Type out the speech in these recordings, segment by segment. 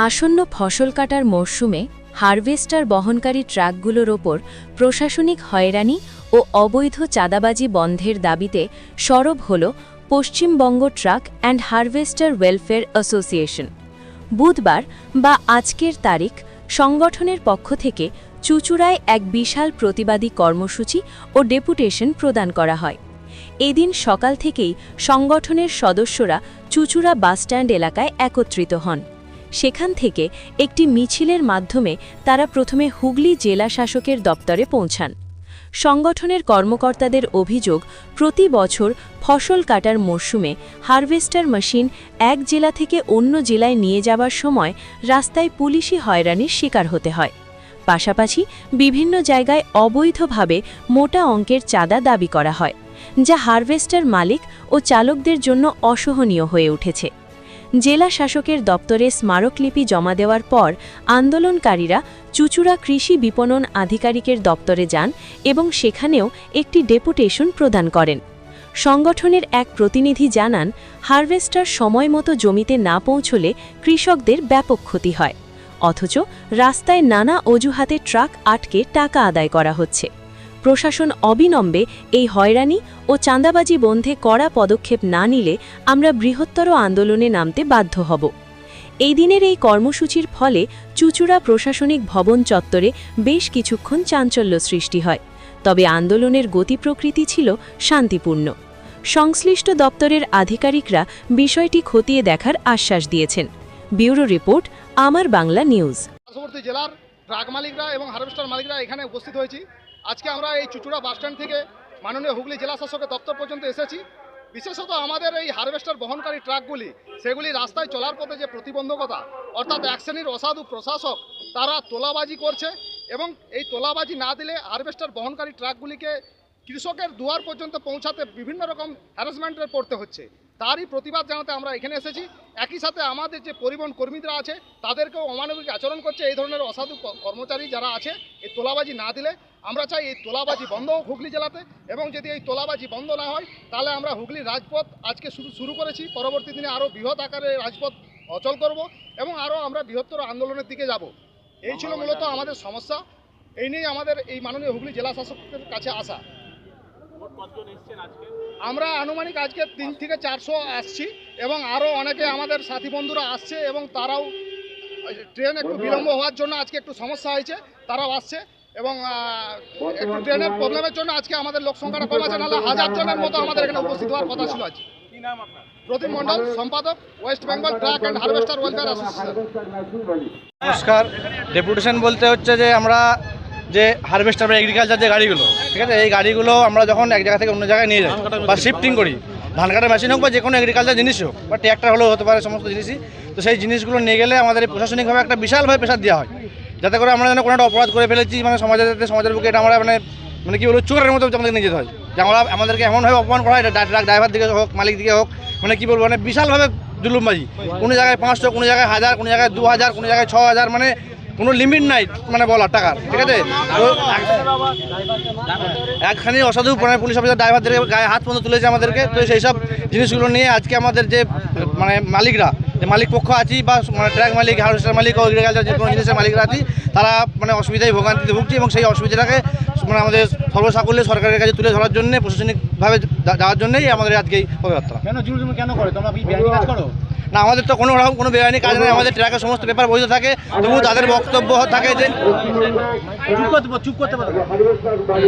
আসন্ন ফসল কাটার মরশুমে হারভেস্টার বহনকারী ট্রাকগুলোর ওপর প্রশাসনিক হয়রানি ও অবৈধ চাঁদাবাজি বন্ধের দাবিতে সরব হল Paschimbanga truck and harvester welfare association. বুধবার বা আজকের তারিখ সংগঠনের পক্ষ থেকে চুঁচুড়ায় এক বিশাল প্রতিবাদী কর্মসূচি ও ডেপুটেশন প্রদান করা হয়। এদিন সকাল থেকেই সংগঠনের সদস্যরা চুঁচুড়া বাসস্ট্যান্ড এলাকায় একত্রিত হন। সেখান থেকে একটি মিছিলের মাধ্যমে তারা প্রথমে হুগলি জেলা শাসকের দপ্তরে পৌঁছান। সংগঠনের কর্মকর্তাদের অভিযোগ, প্রতি বছর ফসল কাটার মরশুমে হারভেস্টার মেশিন এক জেলা থেকে অন্য জেলায় নিয়ে যাবার সময় রাস্তায় পুলিশি হয়রানির শিকার হতে হয়। পাশাপাশি বিভিন্ন জায়গায় অবৈধভাবে মোটা অঙ্কের চাঁদা দাবি করা হয়, যা হারভেস্টার মালিক ও চালকদের জন্য অসহনীয় হয়ে উঠেছে। জেলা শাসকের দপ্তরে স্মারকলিপি জমা দেওয়ার পর আন্দোলনকারীরা চুঁচুড়া কৃষি বিপণন আধিকারিকের দপ্তরে যান এবং সেখানেও একটি ডেপুটেশন প্রদান করেন। সংগঠনের এক প্রতিনিধি জানান, হারভেস্টার সময়মতো জমিতে না পৌঁছলে কৃষকদের ব্যাপক ক্ষতি হয়, অথচ রাস্তায় নানা অজুহাতে ট্রাক আটকে টাকা আদায় করা হচ্ছে। প্রশাসন অবিলম্বে এই হয়রানি ও চাঁদাবাজি বন্ধে কড়া পদক্ষেপ না নিলে আমরা বৃহত্তর আন্দোলনে নামতে বাধ্য হব। এই দিনের এই কর্মসূচির ফলে চুঁচুড়া প্রশাসনিক ভবন চত্বরে বেশ কিছুক্ষণ চাঞ্চল্য সৃষ্টি হয়, তবে আন্দোলনের গতি প্রকৃতি ছিল শান্তিপূর্ণ। সংশ্লিষ্ট দপ্তরের আধিকারিকরা বিষয়টি খতিয়ে দেখার আশ্বাস দিয়েছেন। ব্যুরো রিপোর্ট, আমার বাংলা নিউজ। পার্শ্ববর্তী জেলার ট্রাক মালিকরা এবং হারভেস্টার মালিকরা এখানে উপস্থিত হয়েছি। আজকে আমরা এই চুঁচুড়া বাসস্ট্যান্ড থেকে মাননীয় হুগলি জেলা শাসকের দপ্তর পর্যন্ত এসেছি। বিশেষত আমাদের এই হারভেস্টার বহনকারী ট্রাকগুলি, সেগুলি রাস্তায় চলার পথে যে প্রতিবন্ধকতা, অর্থাৎ এক শ্রেণীর অসাধু প্রশাসক তারা তোলাবাজি করছে এবং এই তোলাবাজি না দিলে হারভেস্টার বহনকারী ট্রাকগুলিকে কৃষকের দুয়ার পর্যন্ত পৌঁছাতে বিভিন্ন রকম হ্যারাসমেন্টে পড়তে হচ্ছে। তারই প্রতিবাদ জানাতে আমরা এখানে এসেছি। একই সাথে আমাদের যে পরিবহন কর্মীরা আছে তাদেরকেও অমানবিক আচরণ করছে এই ধরনের অসাধু কর্মচারী যারা আছে। এই তোলাবাজি না দিলে আমরা চাই এই তোলাবাজি বন্ধ হোক হুগলি জেলাতে, এবং যদি এই তোলাবাজি বন্ধ না হয় তাহলে আমরা হুগলির রাজপথ আজকে শুরু করেছি, পরবর্তী দিনে আরও বৃহৎ আকারে রাজপথ অচল করব এবং আরও আমরা বৃহত্তর আন্দোলনের দিকে যাব। এই ছিল মূলত আমাদের সমস্যা। এই নিয়ে আমাদের এই মাননীয় হুগলি জেলা শাসকের কাছে আসা। আমরা আনুমানিক আজকে 3 থেকে 400 আসছি এবং আরও অনেকে আমাদের সাথী বন্ধুরা আসছে এবং তারাও ট্রেন একটু বিলম্ব হওয়ার জন্য আজকে একটু সমস্যা হয়েছে, তারাও আসছে এবং একটু ট্রেনের প্রবলেমের জন্য আজকে আমাদের লোক সংখ্যাটা কম আছে, নাহলে 1000 জনের মতো আমাদের এখানে উপস্থিত হওয়ার কথা ছিল। আজ কি নাম আপনার? প্রদীপ মণ্ডল, সম্পাদক, West Bengal truck and harvester welfare association. নমস্কার। ডেপুটেশন বলতে হচ্ছে যে আমরা যে হারভেস্টার বা এগ্রিকালচার যে গাড়িগুলো, ঠিক আছে, এই গাড়িগুলো আমরা যখন এক জায়গা থেকে অন্য জায়গায় নিয়ে যাই বা শিফটিং করি, ধান কাটার মেশিন হোক বা যে কোনো এগ্রিকালচার জিনিস হোক বা ট্র্যাক্টর হলেও হতে পারে, সমস্ত জিনিসই, তো সেই জিনিসগুলো নিয়ে গেলে আমাদের প্রশাসনিকভাবে একটা বিশালভাবে প্রেশার দেওয়া হয়, যাতে করে আমরা যেন কোনো একটা অপরাধ করে ফেলেছি, মানে সমাজের বুকে এটা আমরা মানে কি বলবো, চোরের মতো আমাদের নিয়ে যেতে হয়, যে আমাদেরকে এমনভাবে অপমান করা হয়, ট্রাক ড্রাইভার দিকে হোক, মালিক দিকে হোক, মানে কি বলবো, মানে বিশালভাবে জুলুমবাজি। কোনো জায়গায় 500, কোনো জায়গায় 1000, কোনো জায়গায় 2000, কোনো জায়গায় 6000, মানে কোনো লিমিট নাই মানে বলার টাকার, ঠিক আছে। তো একখানি অসাধু মানে পুলিশ অফিসার ড্রাইভারদের গায়ে হাত পর্যন্ত তুলেছে আমাদেরকে। তো সেই সব জিনিসগুলো নিয়ে আজকে আমাদের যে মানে মালিকরা, যে মালিক পক্ষ আছি বা মানে ট্রাক মালিক, হারভেস্টার মালিক ও এগ্রিকালচার যে কোনো জিনিসের মালিকরা আছি, তারা মানে অসুবিধায় ভোগান্তিতে ভুগছে এবং সেই অসুবিধাটাকে মানে আমাদের সর্বসাকুল্যে সরকারের কাছে তুলে ধরার জন্য, প্রশাসনিকভাবে যাওয়ার জন্যই আমাদের আজকে এই পদযাত্রা। কেন করে তোমরা বেআইনি কাজ করো? না, আমাদের তো কোনো রকম কোনো বেআইনি কাজ নেই। আমাদের ট্রাকের সমস্ত পেপার বৈধ থাকে, তবু তাদের বক্তব্য থাকে যে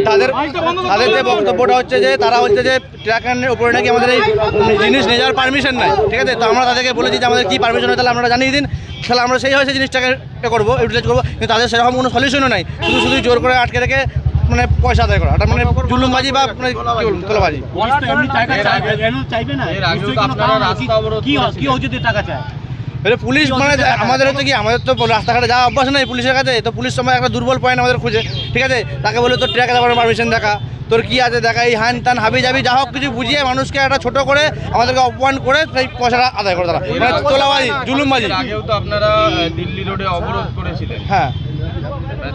তাদের যে বক্তব্যটা হচ্ছে যে তারা হচ্ছে যে ট্রাকের উপরে নাকি আমাদের এই জিনিস নিয়ে যাওয়ার পারমিশন নাই, ঠিক আছে। তো আমরা তাদেরকে বলেছি যে আমাদের কী পারমিশন হয় তাহলে আমরা জানিয়ে দিন, তাহলে আমরা সেই হয়েছে জিনিসটাকে করবো, ইউটিলাইজ করবো। কিন্তু তাদের সেরকম কোনো সলিউশনও নাই, শুধু জোর করে আটকে রেখে মানে পয়সা আদায় করা, মানে জুলুমবাজি বা তোলাবাজি। পুলিশ মানে আমাদের হচ্ছে কি, আমাদের তো রাস্তাঘাটে যাওয়া অভ্যাস নেই পুলিশের কাছে। তো পুলিশ সময় একটা দুর্বল পয়েন্ট আমাদের খুঁজে, ঠিক আছে, তাকে বলে তোর ট্রাকে যাওয়ার পারমিশন দেখা, তোর কি আছে দেখা, এই হ্যান ত্যান হাবি যাবি যা হোক কিছু বুঝিয়ে মানুষকে একটা ছোট করে আমাদেরকে অপমান করে সেই পয়সাটা আদায় করে তারা, মানে তোলাবাজি, জুলুমবাজি। আগেও তো আপনারা দিল্লি রোডে অবরোধ করেছিলেন। হ্যাঁ,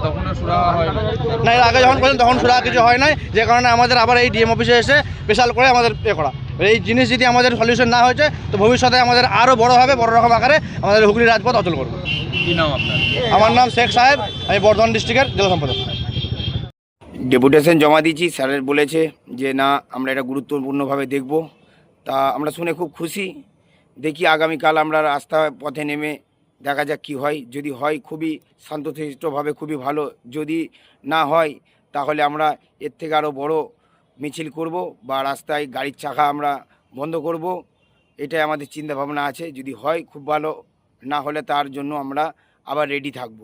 তখনও সুরাহা হয় না। না, এর আগে যখন করেছেন তখন সুরা কিছু হয় নাই, যে কারণে আমাদের আবার এই ডিএম অফিসে এসে স্পেশাল করে আমাদের করা। এই জিনিস যদি আমাদের সলিউশন না হয়েছে তো ভবিষ্যতে আমাদের আরও বড় হবে, বড় রকম আকারে আমাদের হুগলি রাজপথ অচল করবো। কি নাম আপনার? আমার নাম শেখ সাহেব, আমি বর্ধমান ডিস্ট্রিক্টের জেলা সম্পাদক। ডেপুটেশন জমা দিয়েছি, স্যারের বলেছে যে না আমরা এটা গুরুত্বপূর্ণভাবে দেখব। তা আমরা শুনে খুব খুশি। দেখি আগামীকাল আমরা রাস্তা পথে নেমে দেখা যাক কী হয়। যদি হয় খুবই শান্তশিষ্টভাবে খুবই ভালো, যদি না হয় তাহলে আমরা এর থেকে আরও বড় মিছিল করব বা রাস্তায় গাড়ির চাকা আমরা বন্ধ করব। এটাই আমাদের চিন্তাভাবনা আছে। যদি হয় খুব ভালো, না হলে তার জন্য আমরা আবার রেডি থাকব।